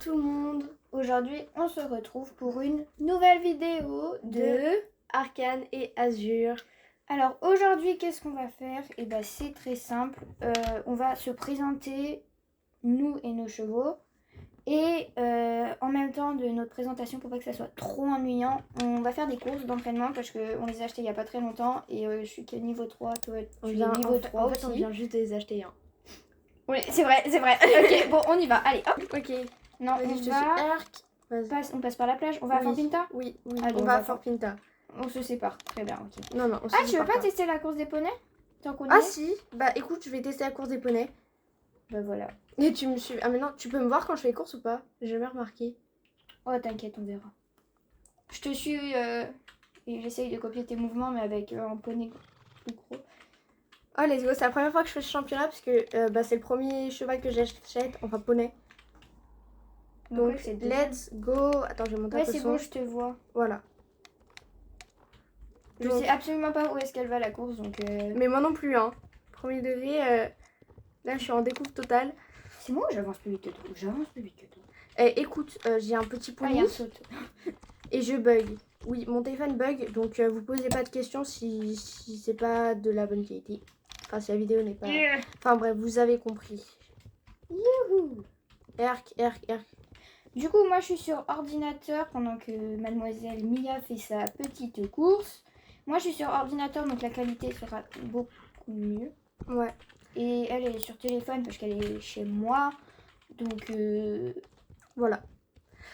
tout le monde. Aujourd'hui, on se retrouve pour une nouvelle vidéo de Arcane et Azur. Alors aujourd'hui, qu'est-ce qu'on va faire? Eh ben, c'est très simple. On va se présenter, nous et nos chevaux. Et en même temps de notre présentation, pour pas que ça soit trop ennuyant, on va faire des courses d'entraînement parce qu'on les a achetés il y a pas très longtemps. Et je suis que niveau 3, toi tu es niveau 3 en aussi. fait, on vient juste de les acheter. Oui, c'est vrai. Ok, bon, on y va. Allez, hop. Ok. Non, on passe par la plage. On va à Fort Pinta? Oui. Allez, on va à Fort Pinta. On se sépare. Très bien, ok. Non, on se Ah, tu veux sépare pas tester la course des poneys? T'en connais? Ah si, bah écoute, je vais tester la course des poneys. Bah voilà. Et tu me suis... Ah mais non, tu peux me voir quand je fais les courses ou pas? J'ai jamais remarqué. Oh, t'inquiète, on verra. Je te suis et j'essaye de copier tes mouvements, mais avec un poney plus gros. Oh let's go, c'est la première fois que je fais ce championnat parce que c'est le premier cheval que j'achète, enfin poney. Donc ouais, let's go. Attends, je vais monter un peu c'est le son. bon, je te vois. Voilà. Je sais absolument pas où est-ce qu'elle va la course, donc... Mais moi non plus, hein. Premier degré, là je suis en découverte totale. C'est moi ou j'avance plus vite que toi? J'avance plus vite que toi. Écoute, j'ai un petit Ah, pony il saute. et je bug. Oui, mon téléphone bug, donc vous posez pas de questions si c'est pas de la bonne qualité. Enfin, si la vidéo n'est pas... Enfin bref, vous avez compris. Youhou! Erk. Du coup, moi je suis sur ordinateur pendant que mademoiselle Mia fait sa petite course. Moi je suis sur ordinateur, donc la qualité sera beaucoup mieux. Ouais. Et elle est sur téléphone parce qu'elle est chez moi. Donc voilà.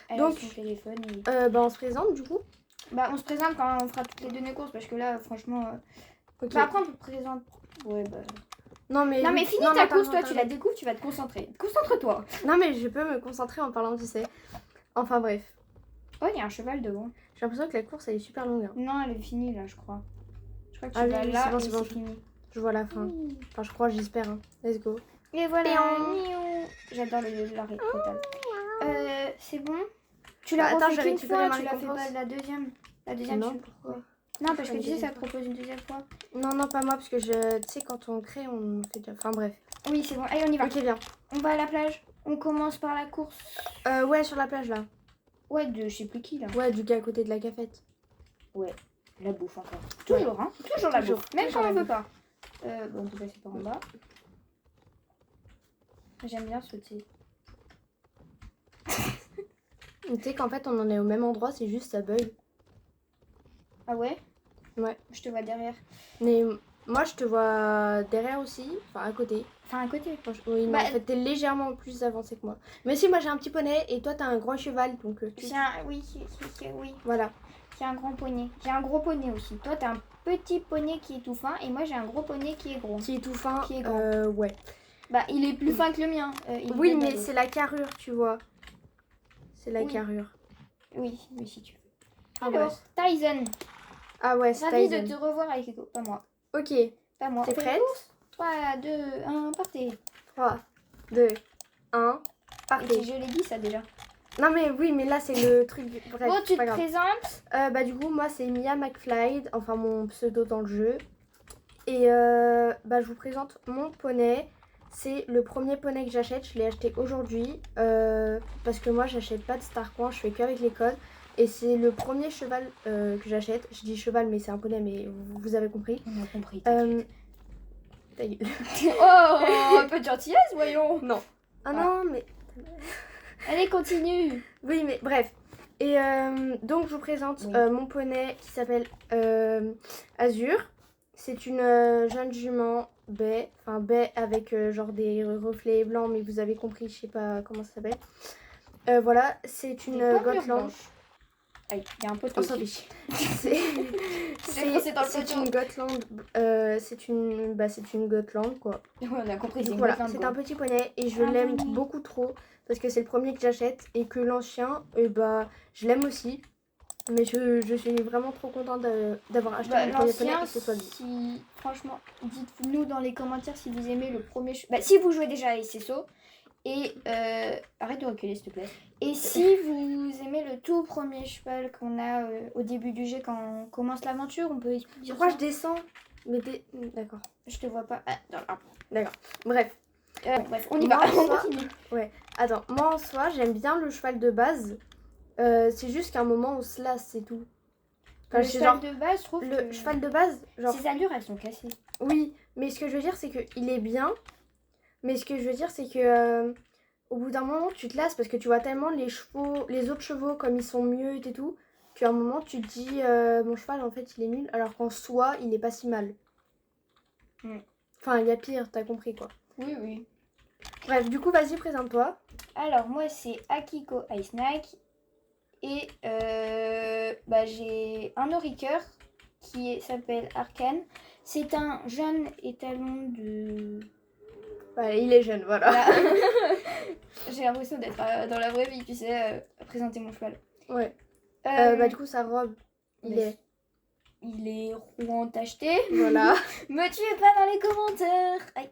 Elle donc a son téléphone. Et... on se présente du coup. Bah on se présente quand on fera toutes les deux nos courses parce que là franchement... Okay. Bah après on peut présenter... Ouais bah... Non mais finis ta course, toi tu la découvres, tu vas te concentrer. Concentre-toi. Non mais je peux me concentrer en parlant, tu sais. Enfin bref. Oh, il y a un cheval devant. J'ai l'impression que la course elle est super longue. Hein. Non, elle est finie là, je crois. Je crois que tu vas vas là c'est bon, fini. Je vois la fin. Enfin je crois, j'espère. Hein. Let's go. Et voilà. J'adore l'arrêt total. C'est bon. Tu l'as refait qu'une fois, tu l'as fait pas la deuxième. La deuxième, non, pourquoi? Non, parce que tu sais, ça te propose une deuxième fois. Non, pas moi, parce que tu sais, quand on crée, on fait déjà... Enfin, bref. Oui, c'est bon. Allez, on y va. Ok, bien. On va à la plage. On commence par la course. Ouais, sur la plage, là. Ouais, de je sais plus qui, là. Ouais, du gars à côté de la cafette. Ouais, la bouffe encore. Toujours, hein. Toujours la bouffe. Même quand on veut pas. Bon, on peut passer par en bas. J'aime bien sauter. Tu sais qu'en fait, on en est au même endroit, c'est juste ça bug. Ah ouais? Ouais. Je te vois derrière. Mais moi, je te vois derrière aussi, enfin à côté. Enfin, à côté. Oui, non, en fait, t'es légèrement plus avancé que moi. Mais si, moi j'ai un petit poney et toi t'as un grand cheval, donc... Oui. Voilà. J'ai un grand poney. J'ai un gros poney aussi. Toi, t'as un petit poney qui est tout fin et moi, j'ai un gros poney qui est gros. Qui est tout fin, qui est grand. Ouais. Bah, il est plus fin que le mien. Oui, mais c'est la carrure, tu vois. C'est la carrure. Oui, si tu veux. Ah, alors, Tyson. Ah ouais, c'est Ravi Tyson. de te revoir avec Ego, pas moi. Ok. Pas moi. T'es prête? 3, 2, 1, partez. 3, 2, 1, partez. Je l'ai dit ça déjà. Non mais oui, mais là c'est le truc... Bref, bon, tu te présentes? Bah du coup, moi c'est Mia McFly, enfin mon pseudo dans le jeu. Et je vous présente mon poney. C'est le premier poney que j'achète, je l'ai acheté aujourd'hui. Parce que moi j'achète pas de Starcoin, je fais qu'avec les codes. Et c'est le premier cheval que j'achète. Je dis cheval mais c'est un poney, mais vous avez compris. On a compris. Ta gueule. Oh, un peu de gentillesse, voyons. Non. Ah non, mais... Allez, continue. Oui, mais bref. Et donc, je vous présente mon poney qui s'appelle Azur. C'est une jeune jument baie. Enfin, baie avec genre des reflets blancs, mais vous avez compris, je sais pas comment ça s'appelle. Voilà, c'est une Gotland. Il y a un poteau. On s'en fiche. C'est une Gotland. C'est une Gotland, quoi. On a compris. Voilà, c'est un petit poney et je l'aime beaucoup trop. Parce que c'est le premier que j'achète et que l'ancien, je l'aime aussi. Mais je suis vraiment trop contente d'avoir acheté mon premier poney et que ce soit lui. Franchement, dites-nous dans les commentaires si vous aimez le premier... si vous jouez déjà à SSO. Et arrête de reculer s'il te plaît. Et si vous aimez le tout premier cheval qu'on a au début du jeu quand on commence l'aventure, on peut dire pourquoi je descends? Mais d'accord. Je te vois pas. Ah, dans l'arbre. D'accord. Bref. Bref, on y va. Moi, On soit- continue. Attends, moi en soi, j'aime bien le cheval de base. C'est juste qu'à un moment, on se lasse, c'est tout. Enfin, Le c'est cheval genre, de base, je trouve le que cheval de base, genre, ses allures, elles sont cassées. oui, mais ce que je veux dire, c'est qu'il est bien. Mais ce que je veux dire, c'est que au bout d'un moment, tu te lasses parce que tu vois tellement les autres chevaux comme ils sont mieux et tout, qu'à un moment, tu te dis, mon cheval, en fait, il est nul, alors qu'en soi, il est pas si mal. Mm. Enfin, il y a pire, t'as compris quoi. Oui, oui. Bref, du coup, vas-y, présente-toi. Alors, moi, c'est Akiko Ice Snack. Et j'ai un Oriker qui s'appelle Arcane. C'est un jeune étalon de... Bah, il est jeune, voilà. Voilà. J'ai l'impression d'être dans la vraie vie, tu sais, présenter mon cheval. Ouais. Euh, Bah, du coup, sa robe, mais- il est rouen tacheté. Voilà. Me tuez pas dans les commentaires. Aïe,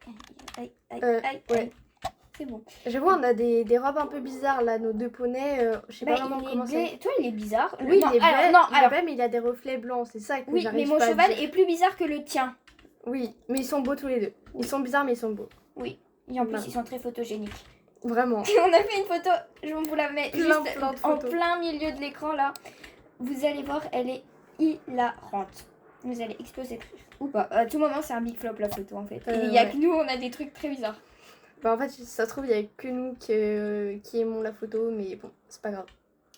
aïe, aïe, aïe, aïe, ouais. aïe. C'est bon. J'avoue, on a des robes un peu bizarres là, nos deux poneys. Je sais pas vraiment comment c'est. Toi, il est bizarre. Oui, non, il est alors, bleu, non, il est alors, bleu, mais il a des reflets blancs, c'est ça que oui, j'arrive mais mon pas à cheval dire. est plus bizarre que le tien. Oui, mais ils sont beaux tous les deux. Ils sont bizarres, mais ils sont beaux. Oui. Et en plus, Voilà. ils sont très photogéniques. Vraiment. On a fait une photo, je vous la mets Plein juste de en photos. plein milieu de l'écran là. Vous allez voir, elle est hilarante. Vous allez exploser de rire. Ou pas. À tout moment, c'est un big flop la photo en fait. Et il y a ouais. que nous, on a des trucs très bizarres. Bah, en fait, ça se trouve, il y a que nous qui aimons la photo, mais bon, c'est pas grave.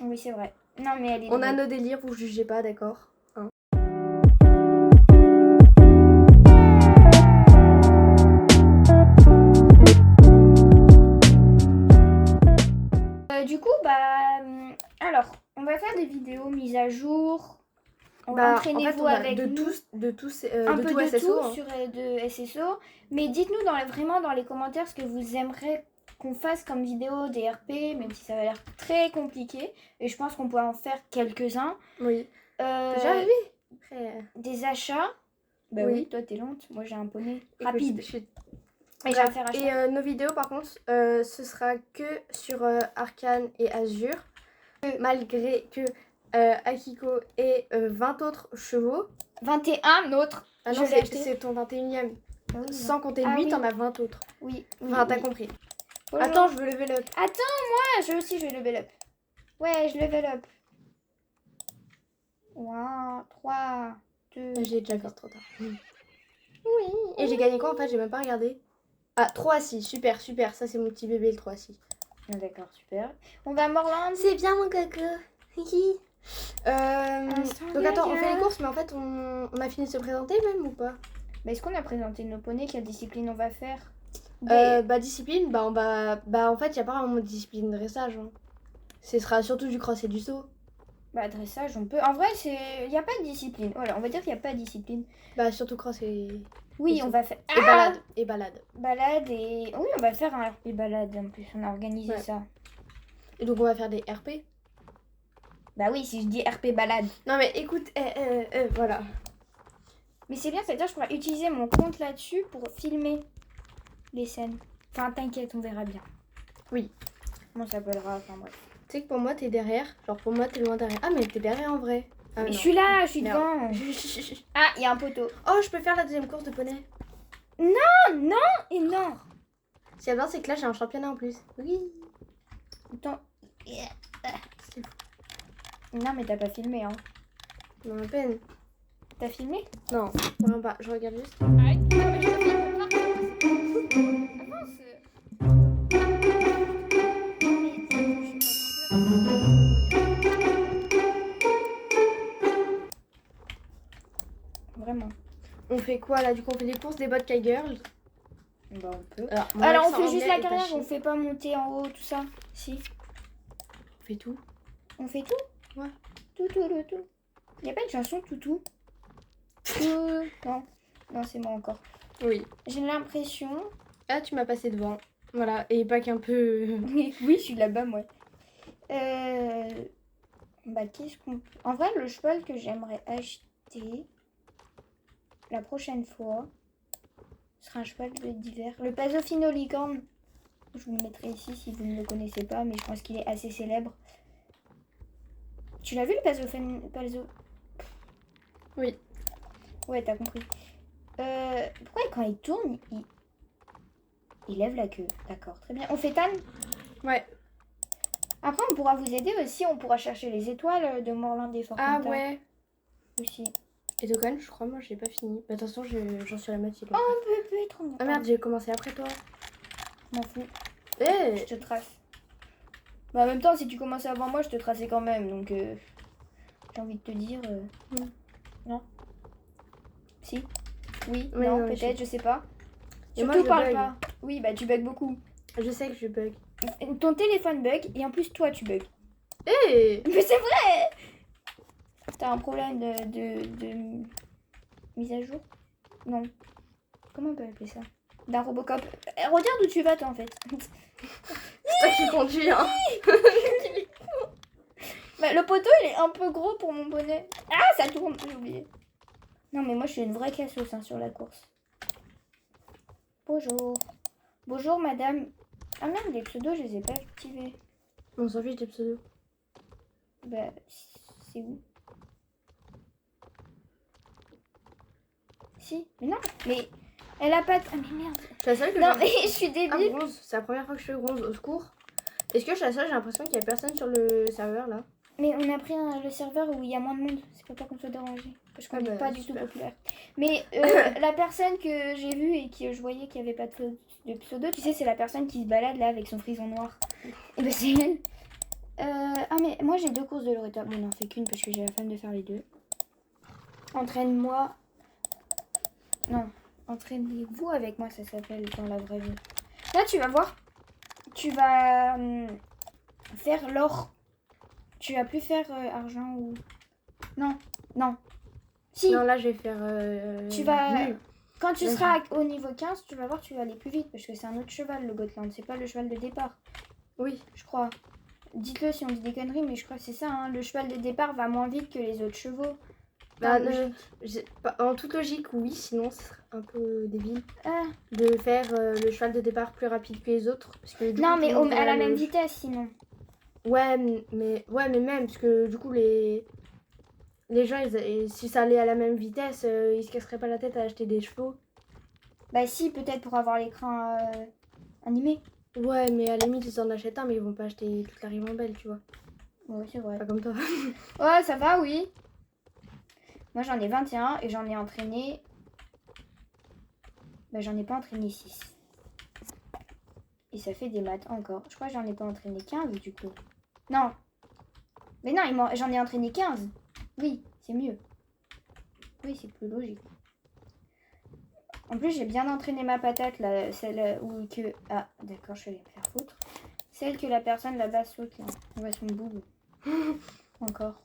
Oui, c'est vrai. Non, mais elle est On a drôle. nos délires, vous jugez pas, d'accord hein. Du coup, alors, on va faire des vidéos mises à jour. Bah, Entraînez-vous on a avec de nous. tous, Un de peu tout de SSO. tout hein. sur de SSO. Mais dites-nous vraiment dans les commentaires ce que vous aimeriez qu'on fasse comme vidéo des RP, même si ça va l'air très compliqué. Et je pense qu'on pourra en faire quelques-uns. Oui. Euh, Déjà, oui. Après, des achats. Bah Oui. oui, toi t'es lente. Moi j'ai un poney écoute, rapide. je suis- Et j'ai Bref, à faire acheter. et nos vidéos, par contre, ce sera que sur Arcane et Azure. Malgré que Akiko ait 20 autres chevaux. 21 autres. Ah Je non, l'ai acheté. c'est ton 21e. Ah oui, Sans compter Ah lui, oui. t'en as 20 autres. oui. Enfin, t'as oui. compris. Bonjour. Attends, je veux lever up. Ah, je aussi je vais level up. Ouais, je level up. 1, 3, 2. J'ai déjà fait trop tard. Oui. Et j'ai gagné quoi en fait? J'ai même pas regardé. Ah, 3 6. Super, super. Ça, c'est mon petit bébé, le 3 6. Ah, d'accord, super. On va à Morland. C'est bien, mon coco. Hihi. Donc attends, on fait les courses, mais en fait, on a fini de se présenter même ou pas? Mais est-ce qu'on a présenté nos poneys? Quelle discipline on va faire? Bah, discipline, bah, on va. Bah, en fait, il n'y a pas vraiment de discipline de dressage. Hein. Ce sera surtout du cross et du saut. Bah, dressage, on peut. En vrai, il n'y a pas de discipline. Voilà, on va dire qu'il n'y a pas de discipline. Bah, surtout cross et. Oui, Et on saut. va faire. Et balade. Et balade. Balade et. Oui, on va faire un RP balade en plus. On a organisé Ouais. ça. Et donc, on va faire des RP. Bah oui, si je dis RP balade. Non, mais écoute, voilà. Mais c'est bien, c'est-à-dire que je pourrais utiliser mon compte là-dessus pour filmer les scènes. Enfin, t'inquiète, on verra bien. Oui. Comment ça s'appellera, enfin bref. Tu sais que pour moi, t'es derrière. Genre, pour moi, t'es loin derrière. Ah, mais t'es derrière en vrai. Ah, Mais non. je suis là, je suis Merde. devant. Ah, il y a un poteau. Oh, je peux faire la deuxième course de poney. Oh non et non. Ce qui est bien, c'est que là, j'ai un championnat en plus. Oui. Attends. C'est fou. Non, mais t'as pas filmé, hein. Non, à peine. T'as filmé? Non, vraiment pas. Je regarde juste. Vraiment. On fait quoi là? Du coup, on fait des courses des bot Kai Girls. Bah, on peut. Alors, mon Alors, on accent fait juste anglais la est pas carrière, chic. on fait pas monter en haut, tout ça. Si. On fait tout. On fait tout? Ouais. Tout. Y a pas une chanson tout. Non. Non, c'est moi encore. Oui. J'ai l'impression. Ah, tu m'as passé devant. Voilà. Et pas qu'un peu. Oui, je suis là-bas, moi. Bah, qu'est-ce qu'on peut. En vrai, le cheval que j'aimerais acheter la prochaine fois sera un cheval d'hiver. Le Pasofino Licorne. Je vous le mettrai ici si vous ne le connaissez pas, mais je pense qu'il est assez célèbre. Tu l'as vu le Paso... Oui. Ouais, t'as compris. Pourquoi quand il tourne, Il lève la queue. D'accord, très bien. On fait Tan. Ouais. Après, on pourra vous aider aussi. On pourra chercher les étoiles de Morland et Fortnite. Ah ouais. Aussi. Et Dokkan, je crois, moi j'ai pas fini. Bah, de toute façon, j'en suis à la moitié. Oh, bébé, trop bien. Ah merde, j'ai commencé après toi. M'en fous. Eh Je te trace. Bah, en même temps, si tu commençais avant moi, je te traçais quand même. Donc, j'ai envie de te dire. Non. Si. Oui. Oui, non, non, peut-être, je sais pas. Et moi, Surtout, je parle bug. pas. Oui, bah, tu bugs beaucoup. Je sais que je bug. Ton téléphone bug et en plus, toi, tu bugs. Eh Mais c'est vrai! T'as un problème de mise à jour? Non. Comment on peut appeler ça? D'un Robocop. Regarde où tu vas, toi, en fait. C'est toi qui conduis, hein. Bah, le poteau, il est un peu gros pour mon bonnet. Ah, ça tourne, j'ai oublié. Non, mais moi, je suis une vraie cassos sur la course. Bonjour. Bonjour, madame. Ah merde, les pseudos, je les ai pas activés. On s'en fiche des pseudos. Bah, c'est où? Si, mais non, mais elle a pas de... Ah, mais merde. Je suis la seule que Non, je... mais je suis Ah, débile. bronze. C'est la première fois que je fais bronze. Au secours. Est-ce que je suis la seule? J'ai l'impression qu'il y a personne sur le serveur là. Mais on a pris le serveur où il y a moins de monde. C'est pour pas qu'on soit dérangé. Parce qu'on Ah n'est bah, pas du tout super. populaire. Mais la personne que j'ai vue et que je voyais qu'il n'y avait pas de pseudo, tu sais, c'est la personne qui se balade là avec son frison noir. Et ben c'est elle. Ah mais moi j'ai 2 courses de Loretta. Bon, on n'en fait qu'une parce que j'ai la flemme de faire les 2. Entraîne-moi. Non, entraînez-vous avec moi, ça s'appelle dans la vraie vie. Là tu vas voir. Tu vas faire l'or. Tu vas plus faire argent ou... Non, non. Si, Non, là je vais faire. tu vas... nul. Quand tu Vas-y. seras au niveau 15, tu vas voir, tu vas aller plus vite. Parce que c'est un autre cheval, le Gotland. C'est pas le cheval de départ, Oui. je crois. Dites-le si on dit des conneries, mais je crois que c'est ça. Hein. Le cheval de départ va moins vite que les autres chevaux. Bah, Dans la logique. en toute logique, oui. Sinon, ce serait un peu débile Ah. de faire le cheval de départ plus rapide que les autres. Parce que, du Non, coup, mais tout le monde à la va même le- vitesse, sinon. Ouais, mais même, parce que du coup, les gens, si ça allait à la même vitesse, ils se casseraient pas la tête à acheter des chevaux. Bah si, peut-être pour avoir l'écran animé. Ouais, mais à la limite, ils en achètent un, mais ils vont pas acheter toute la ribambelle, tu vois. Ouais, c'est vrai. Pas comme toi. Ouais, ça va, oui. Moi, j'en ai 21 et j'en ai entraîné... Bah, j'en ai pas entraîné 6. Et ça fait des maths encore. Je crois que j'en ai pas entraîné 15 du coup. Non. Mais non, j'en ai entraîné 15. Oui, c'est mieux. Oui, c'est plus logique. En plus, j'ai bien entraîné ma patate, là, celle où que... Ah, d'accord, je vais aller me faire foutre. Celle que la personne là-bas saute, là. On voit son boubou. Encore.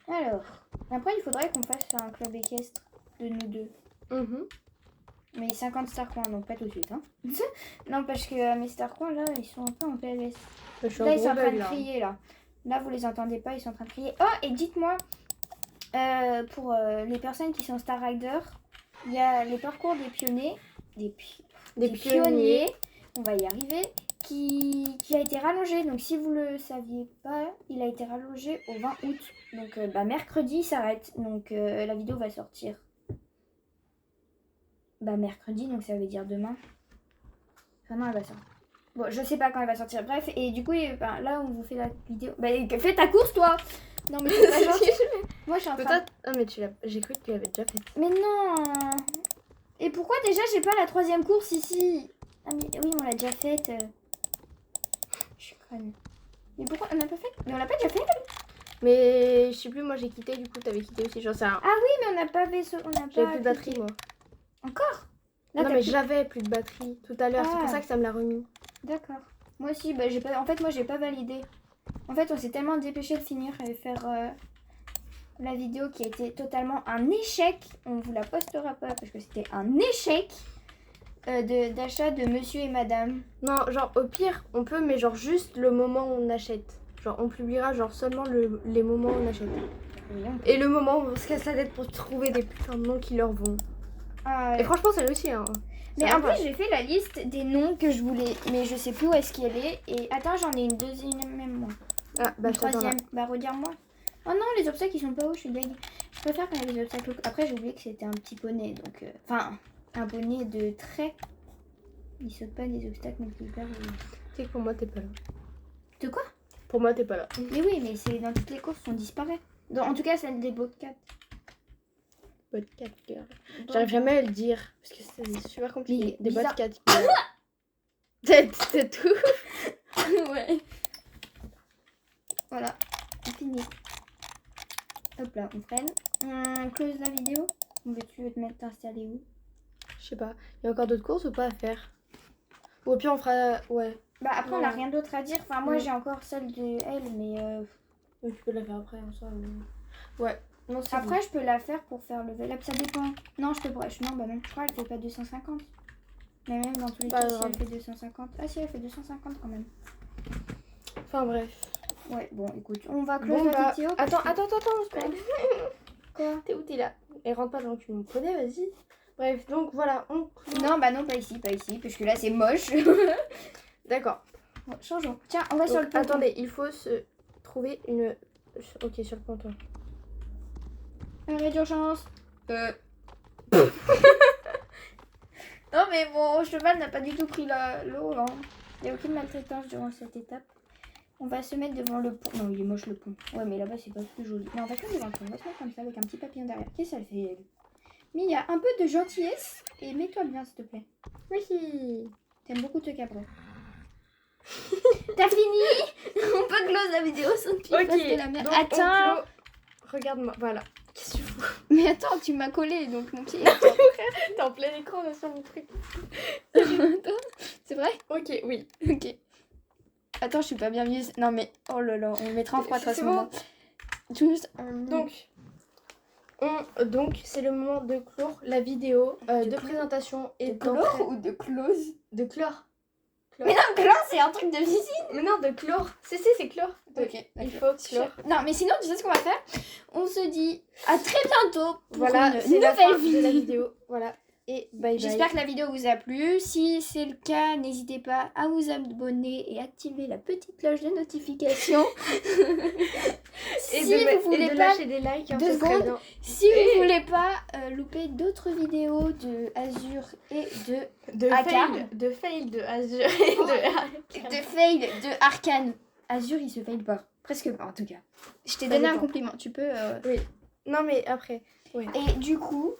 Alors, après, il faudrait qu'on fasse un club équestre de nous deux. Mhm. Mais 50 star coins, donc pas tout de suite. Hein. Non, parce que mes star coins, là, ils sont un peu en PLS. Je suis Là, en ils sont gros en train bug, de là. crier, là. Là, vous les entendez pas, ils sont en train de crier. Oh, et dites-moi, pour les personnes qui sont Star Rider, il y a les parcours des pionniers, des pionniers, on va y arriver, qui a été rallongé. Donc, si vous le saviez pas, il a été rallongé au 20 août. Donc, mercredi, il s'arrête. Donc, la vidéo va sortir. Mercredi, donc ça veut dire demain. Enfin, non, elle va sortir. Bon, je sais pas quand elle va sortir. Bref, et du coup, là, on vous fait la vidéo. Fais ta course, toi! Non, mais c'est pas gentil. Moi, je suis en train. Peut-être. Ah, mais j'ai cru que tu l'avais déjà fait. Mais non! Et pourquoi déjà j'ai pas la 3e course ici? Ah, mais oui, on l'a déjà faite. Je suis conne. Mais pourquoi on l'a pas faite? Mais on l'a pas déjà faite? Mais je sais plus, moi j'ai quitté, du coup t'avais quitté aussi, j'en sais rien. Ah oui, mais on n'a pas vaisseau. J'avais plus de batterie, moi. Encore? Là, Non, t'as mais plus- j'avais plus de batterie tout à l'heure, c'est pour Ah. ça que ça me l'a remis. D'accord. Moi aussi, j'ai pas... En fait, moi, j'ai pas validé. En fait, on s'est tellement dépêché de finir et faire la vidéo qui a été totalement un échec. On vous la postera pas parce que c'était un échec d'achat de monsieur et madame. Non, genre au pire, on peut, mais genre juste le moment où on achète. Genre on publiera genre seulement les moments où on achète. Oui, on peut. Et le moment où on se casse la tête pour trouver des putains de noms qui leur vont. Ah, Et franchement, c'est réussi, hein. mais Ça en va. plus, j'ai fait la liste des noms que je voulais, mais je sais plus où est-ce qu'elle est. Et attends, j'en ai une deuxième même moi. Ah, bah Une je t'attends là. troisième. Bah, redire-moi. Oh non, les obstacles ils sont pas hauts, je suis deg. Je préfère quand il y a des obstacles. Après, j'ai oublié que c'était un petit poney, donc. Enfin, un poney de trait. Il saute pas des obstacles, mais qui est hyper joli. Tu sais que pour moi, t'es pas là. De quoi? Pour moi, t'es pas là. Mais oui, mais c'est dans toutes les courses, on disparaît. En tout cas, celle des Bobcats. Bobcat girl. J'arrive jamais à le dire parce que c'est super compliqué. Mais Des bizarre. Bobcat girl. C'est tout. Ouais. Voilà, c'est fini. Hop là, on freine. On close la vidéo. Tu veux te mettre installé où? Je sais pas. Il y a encore d'autres courses ou pas à faire? Ou au pire, on fera. Ouais. Bah après, on n'a Ouais. rien d'autre à dire. Enfin, moi, Mm. j'ai encore celle de elle, mais... Oui, tu peux la faire après en soi. Ouais. Non, c'est Après, je peux la faire pour faire le level up, ça dépend. Non, je te pourrais. Non, bah non, je crois qu'elle fait pas 250. Mais même dans tous les Pas cas, si grave. elle fait 250. Ah si, elle fait 250 quand même. bon. Enfin bref. Ouais, bon, écoute, on va close Bon, la bah, vidéo. attends, Spell. Quoi? T'es où, t'es là? Et rentre pas dans le cul, mon poney, vas-y. Bref, donc voilà, on clôt. Non, bah non, pas ici, parce que là, c'est moche. D'accord. Bon, changeons. Tiens, on va sur le Donc, ponton. attendez, il faut se trouver une. Ok, sur le ponton. Arrêt d'urgence. Non, mais mon cheval n'a pas du tout pris l'eau. Hein. Il n'y a aucune maltraitance durant cette étape. On va se mettre devant le pont. Non, il est moche le pont. Ouais, mais là-bas, c'est pas plus joli. Mais on va se mettre devant le pont. On va se mettre comme ça avec un petit papillon derrière. Qu'est-ce que ça fait, elle? Mais il y a un peu de gentillesse. Et mets-toi bien, s'il te plaît. Oui. T'aimes beaucoup te cabrer. T'as fini? On peut close la vidéo sans que tu fasses de la merde. donc, on Attends. clôt. Regarde-moi, voilà. Qu'est-ce que tu fous? Mais attends, tu m'as collé, donc mon pied. T'es en plein écran là sur mon truc. Attends, c'est vrai? Ok, oui. Ok. Attends, je suis pas bien mise. Non mais, oh là là, on le mettra en froid à C'est ce bon. moment. Juste. Donc, c'est le moment de clore la vidéo de clore présentation et de clore ou de close? de clore. Mais non, clore, c'est un truc de visite. Mais non, de clore. Si, c'est clore. Ok. Il faut clore. Non, mais sinon, tu sais ce qu'on va faire? On se dit à très bientôt pour Voilà, une c'est la fin nouvelle de la vidéo. vidéo. Voilà. Et bye bye. J'espère que la vidéo vous a plu. Si c'est le cas, n'hésitez pas à vous abonner et activer la petite cloche de notification. Et Si vous voulez pas, lâcher des likes, hein, deux ce serait secondes. bien. si vous voulez pas louper d'autres vidéos de Azure et De Arcane. fail de Azure et de fail de Arcane. Azure, il se fail pas. Presque pas en tout cas. Je t'ai Ça donné un dépend. compliment. Tu peux... Non, mais après. Oui. Et du coup,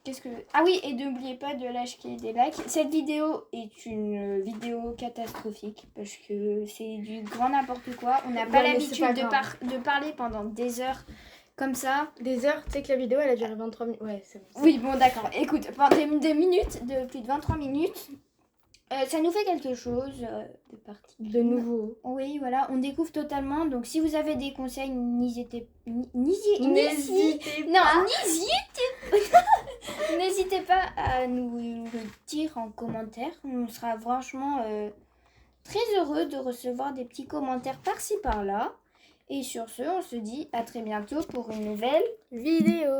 qu'est-ce que... Ah oui, et n'oubliez pas de lâcher des likes. Cette vidéo est une vidéo catastrophique parce que c'est du grand n'importe quoi. On n'a pas Ouais, mais c'est l'habitude pas de parler pendant des heures comme ça. Des heures, tu sais que la vidéo elle a duré 23 minutes. Ouais, c'est bon. Oui, bon d'accord. Écoute, pendant des minutes, de plus de 23 minutes, ça nous fait quelque chose de parti. De nouveau. Oui, voilà, on découvre totalement. Donc si vous avez des conseils, n'hésitez N'hésitez pas à nous le dire en commentaire. On sera franchement très heureux de recevoir des petits commentaires par-ci par-là. Et sur ce, on se dit à très bientôt pour une nouvelle Vidéo.